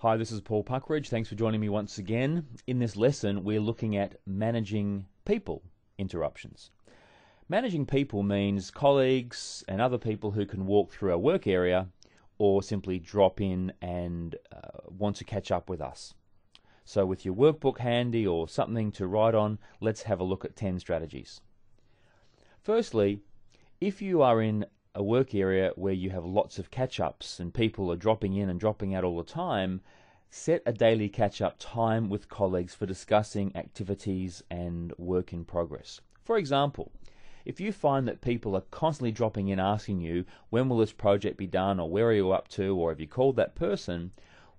Hi, this is Paul Puckridge. Thanks for joining me once again. In this lesson, we're looking at managing people interruptions. Managing people means colleagues and other people who can walk through our work area or simply drop in and want to catch up with us. So with your workbook handy or something to write on, let's have a look at 10 strategies. Firstly, if you are in a work area where you have lots of catch-ups and people are dropping in and dropping out all the time, set a daily catch-up time with colleagues for discussing activities and work in progress. For example, if you find that people are constantly dropping in asking you, when will this project be done, or where are you up to, or have you called that person,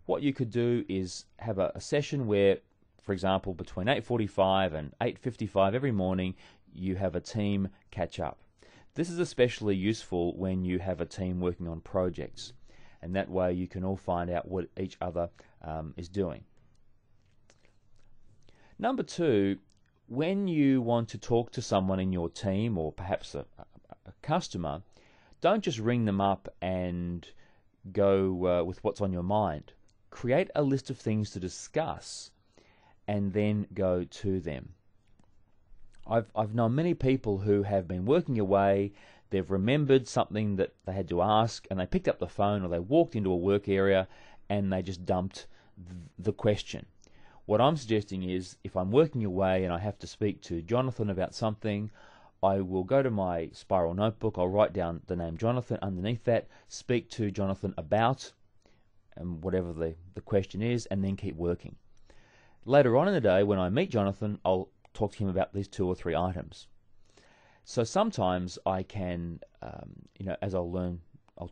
what you could do is have a session where, for example, between 8:45 and 8:55 every morning, you have a team catch-up. This is especially useful when you have a team working on projects, and that way you can all find out what each other is doing. Number two, when you want to talk to someone in your team or perhaps a customer, don't just ring them up and go with what's on your mind. Create a list of things to discuss and then go to them. I've known many people who have been working away, they've remembered something that they had to ask, and they picked up the phone or they walked into a work area and they just dumped the question. What I'm suggesting is, if I'm working away and I have to speak to Jonathan about something, I will go to my spiral notebook, I'll write down the name Jonathan underneath that, speak to Jonathan about whatever the question is, and then keep working. Later on in the day, when I meet Jonathan, I'll talk to him about these 2 or 3 items. So sometimes I can, as I'll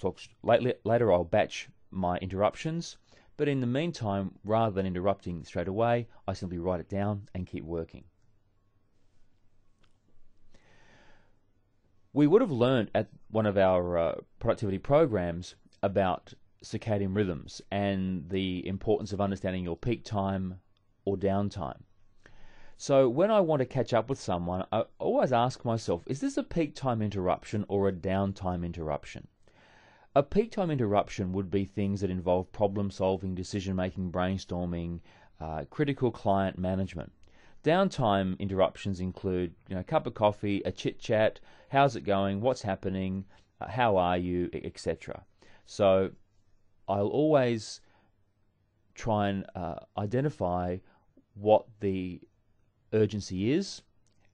talk later, I'll batch my interruptions, but in the meantime, rather than interrupting straight away, I simply write it down and keep working. We would have learned at one of our productivity programs about circadian rhythms and the importance of understanding your peak time or downtime. So when I want to catch up with someone, I always ask myself, is this a peak time interruption or a downtime interruption? A peak time interruption would be things that involve problem solving, decision making, brainstorming, critical client management. Downtime interruptions include, a cup of coffee, a chit chat, how's it going, what's happening, how are you, etc. So I'll always try and identify what the urgency is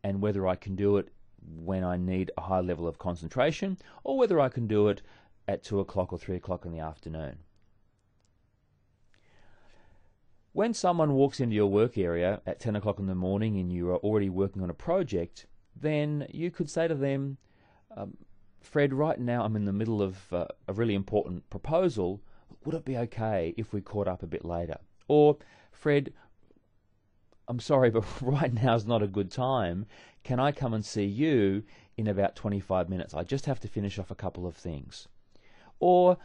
and whether I can do it when I need a high level of concentration, or whether I can do it at 2 o'clock or 3 o'clock in the afternoon. When someone walks into your work area at 10 o'clock in the morning and you are already working on a project, then you could say to them, Fred, right now I'm in the middle of a really important proposal. Would it be okay if we caught up a bit later? Or, Fred, I'm sorry, but right now is not a good time. Can I come and see you in about 25 minutes? I just have to finish off a couple of things. Or,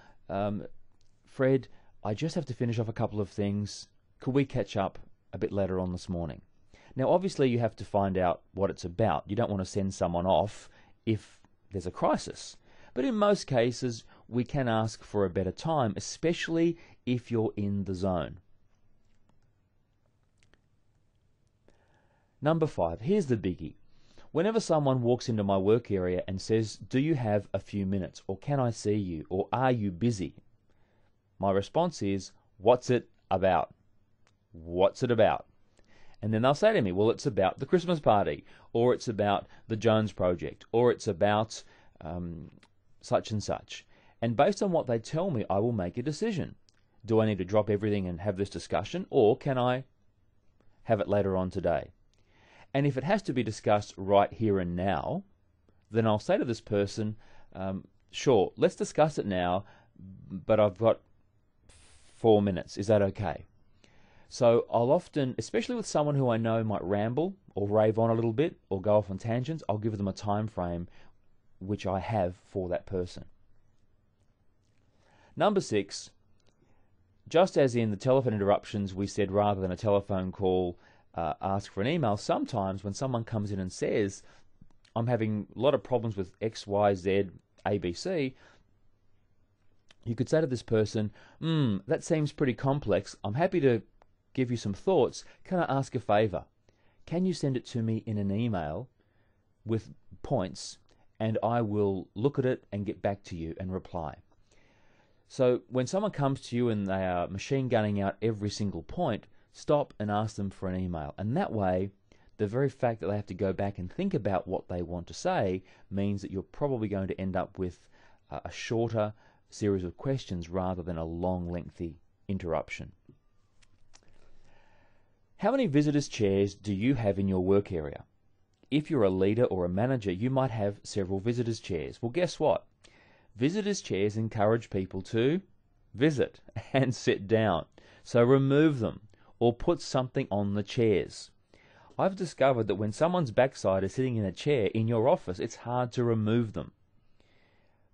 Fred, I just have to finish off a couple of things. Could we catch up a bit later on this morning? Now, obviously, you have to find out what it's about. You don't want to send someone off if there's a crisis. But in most cases, we can ask for a better time, especially if you're in the zone. Number 5, here's the biggie. Whenever someone walks into my work area and says, do you have a few minutes, or can I see you, or are you busy? My response is, what's it about? What's it about? And then they'll say to me, well, it's about the Christmas party, or it's about the Jones project, or it's about such and such. And based on what they tell me, I will make a decision. Do I need to drop everything and have this discussion, or can I have it later on today? And if it has to be discussed right here and now, then I'll say to this person, sure, let's discuss it now, but I've got 4 minutes. Is that okay? So I'll often, especially with someone who I know might ramble or rave on a little bit or go off on tangents, I'll give them a time frame which I have for that person. Number 6, just as in the telephone interruptions, we said rather than a telephone call, ask for an email. Sometimes when someone comes in and says, I'm having a lot of problems with X, Y, Z, ABC, You could say to this person, that seems pretty complex. I'm happy to give you some thoughts. Can I ask a favor? Can you send it to me in an email with points, and I will look at it and get back to you and reply. So when someone comes to you and they are machine gunning out every single point, stop and ask them for an email. And that way, the very fact that they have to go back and think about what they want to say means that you're probably going to end up with a shorter series of questions rather than a long, lengthy interruption. How many visitors' chairs do you have in your work area? If you're a leader or a manager, you might have several visitors' chairs. Well, guess what? Visitors' chairs encourage people to visit and sit down. So remove them or put something on the chairs. I've discovered that when someone's backside is sitting in a chair in your office, it's hard to remove them.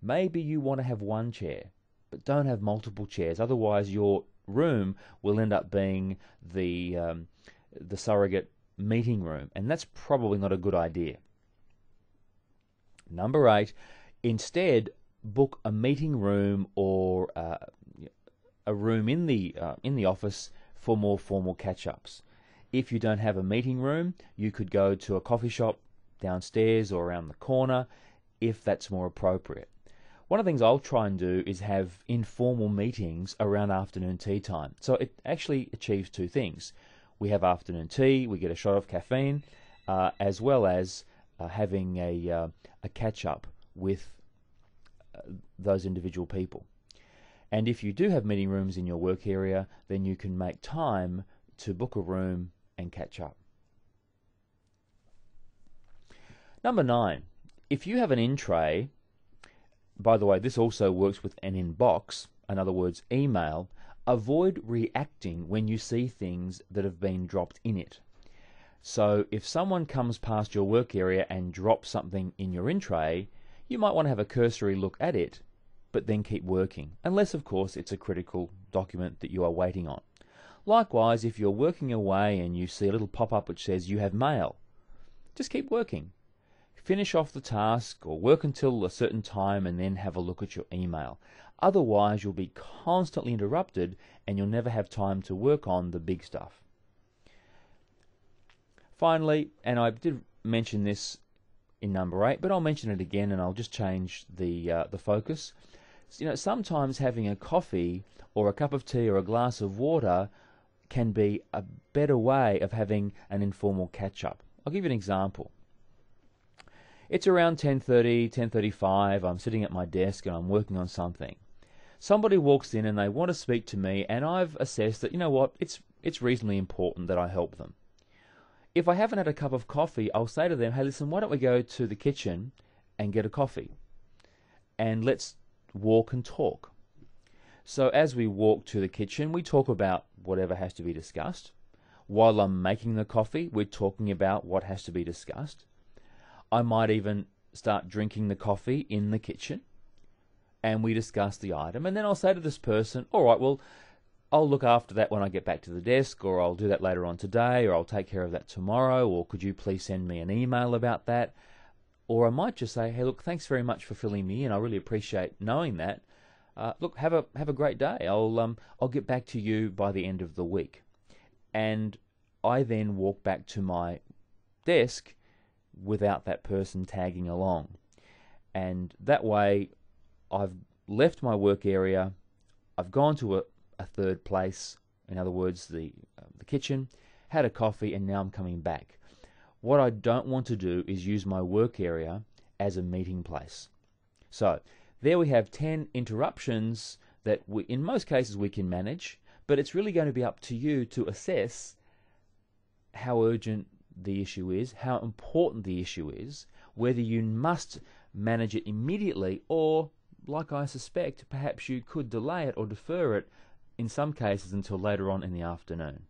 Maybe you want to have one chair, but don't have multiple chairs. Otherwise, your room will end up being the surrogate meeting room, and that's probably not a good idea. Number 8, instead book a meeting room or a room in the office for more formal catch-ups. If you don't have a meeting room, you could go to a coffee shop downstairs or around the corner if that's more appropriate. One of the things I'll try and do is have informal meetings around afternoon tea time. So it actually achieves two things. We have afternoon tea, we get a shot of caffeine, as well as having a catch-up with those individual people. And if you do have meeting rooms in your work area, then you can make time to book a room and catch up. Number 9, if you have an in-tray, by the way, this also works with an inbox, in other words, email, avoid reacting when you see things that have been dropped in it. So if someone comes past your work area and drops something in your in-tray, you might want to have a cursory look at it, but then keep working, unless of course it's a critical document that you are waiting on. Likewise, if you're working away and you see a little pop-up which says you have mail, just keep working. Finish off the task or work until a certain time and then have a look at your email. Otherwise, you'll be constantly interrupted and you'll never have time to work on the big stuff. Finally, and I did mention this in number 8, but I'll mention it again and I'll just change the focus. You know, sometimes having a coffee or a cup of tea or a glass of water can be a better way of having an informal catch-up. I'll give you an example. It's around 10:30, 10:35, I'm sitting at my desk and I'm working on something. Somebody walks in and they want to speak to me, and I've assessed that, you know what, it's reasonably important that I help them. If I haven't had a cup of coffee, I'll say to them, hey, listen, why don't we go to the kitchen and get a coffee? And let's walk and talk. So as we walk to the kitchen, we talk about whatever has to be discussed. While I'm making the coffee, we're talking about what has to be discussed. I might even start drinking the coffee in the kitchen, and we discuss the item. And then I'll say to this person, all right, well, I'll look after that when I get back to the desk, or I'll do that later on today, or I'll take care of that tomorrow, or could you please send me an email about that? Or I might just say, hey, look, thanks very much for filling me in. I really appreciate knowing that. Look, have a great day. I'll get back to you by the end of the week. And I then walk back to my desk without that person tagging along. And that way, I've left my work area, I've gone to a third place, in other words, the kitchen, had a coffee, and now I'm coming back. What I don't want to do is use my work area as a meeting place. So, there we have 10 interruptions that in most cases we can manage, but it's really going to be up to you to assess how urgent the issue is, how important the issue is, whether you must manage it immediately, or, like I suspect, perhaps you could delay it or defer it in some cases until later on in the afternoon.